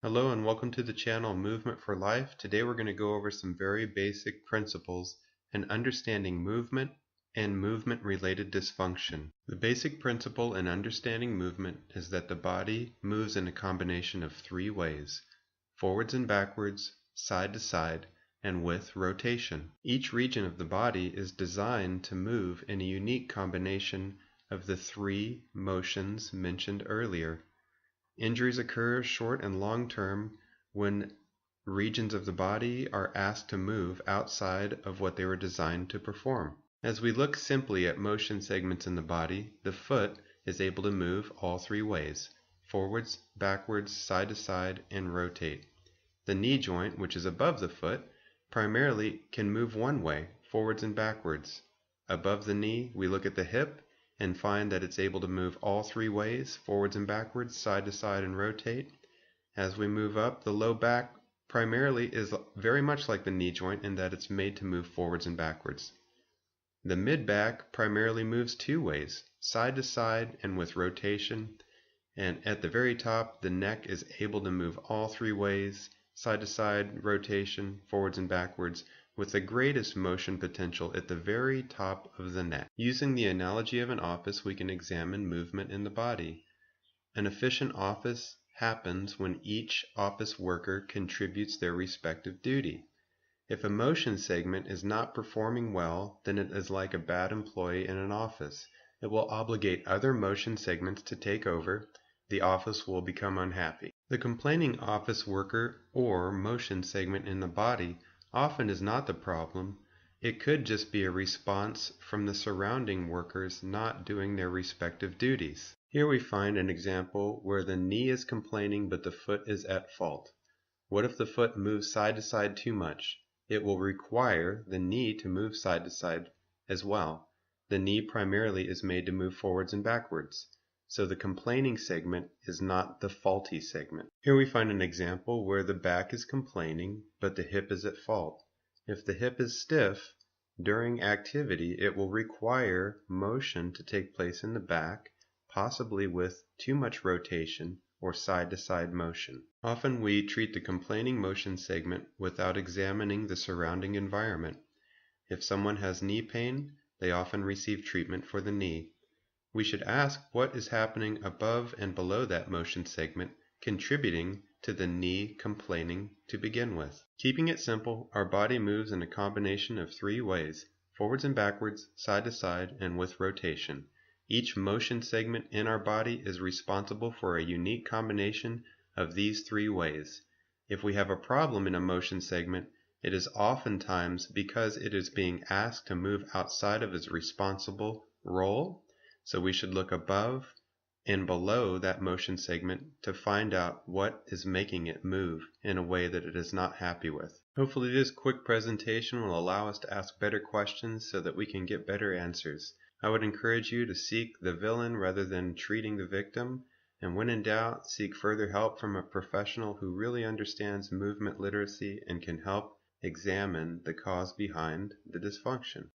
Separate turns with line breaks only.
Hello and welcome to the channel Movement for Life. Today we're going to go over some very basic principles in understanding movement and movement-related dysfunction. The basic principle in understanding movement is that the body moves in a combination of three ways: forwards and backwards, side to side, and with rotation. Each region of the body is designed to move in a unique combination of the three motions mentioned earlier. Injuries occur short and long term when regions of the body are asked to move outside of what they were designed to perform. As we look simply at motion segments in the body, the foot is able to move all three ways: forwards, backwards, side to side, and rotate. The knee joint, which is above the foot, primarily can move one way, forwards and backwards. Above the knee, we look at the hip and find that it's able to move all three ways, forwards and backwards, side to side, and rotate. As we move up, the low back primarily is very much like the knee joint in that it's made to move forwards and backwards. The mid back primarily moves two ways, side to side and with rotation. And at the very top, the neck is able to move all three ways, side to side, rotation, forwards and backwards, with the greatest motion potential at the very top of the neck. Using the analogy of an office, we can examine movement in the body. An efficient office happens when each office worker contributes their respective duty. If a motion segment is not performing well, then it is like a bad employee in an office. It will obligate other motion segments to take over. The office will become unhappy. The complaining office worker or motion segment in the body often is not the problem. It could just be a response from the surrounding workers not doing their respective duties. Here we find an example where the knee is complaining but the foot is at fault. What if the foot moves side to side too much? It will require the knee to move side to side as well. The knee primarily is made to move forwards and backwards. So the complaining segment is not the faulty segment. Here we find an example where the back is complaining, but the hip is at fault. If the hip is stiff during activity, it will require motion to take place in the back, possibly with too much rotation or side-to-side motion. Often we treat the complaining motion segment without examining the surrounding environment. If someone has knee pain, they often receive treatment for the knee. We should ask what is happening above and below that motion segment, contributing to the knee complaining to begin with. Keeping it simple, our body moves in a combination of three ways: forwards and backwards, side to side, and with rotation. Each motion segment in our body is responsible for a unique combination of these three ways. If we have a problem in a motion segment, it is oftentimes because it is being asked to move outside of its responsible role. So we should look above and below that motion segment to find out what is making it move in a way that it is not happy with. Hopefully this quick presentation will allow us to ask better questions so that we can get better answers. I would encourage you to seek the villain rather than treating the victim, and when in doubt, seek further help from a professional who really understands movement literacy and can help examine the cause behind the dysfunction.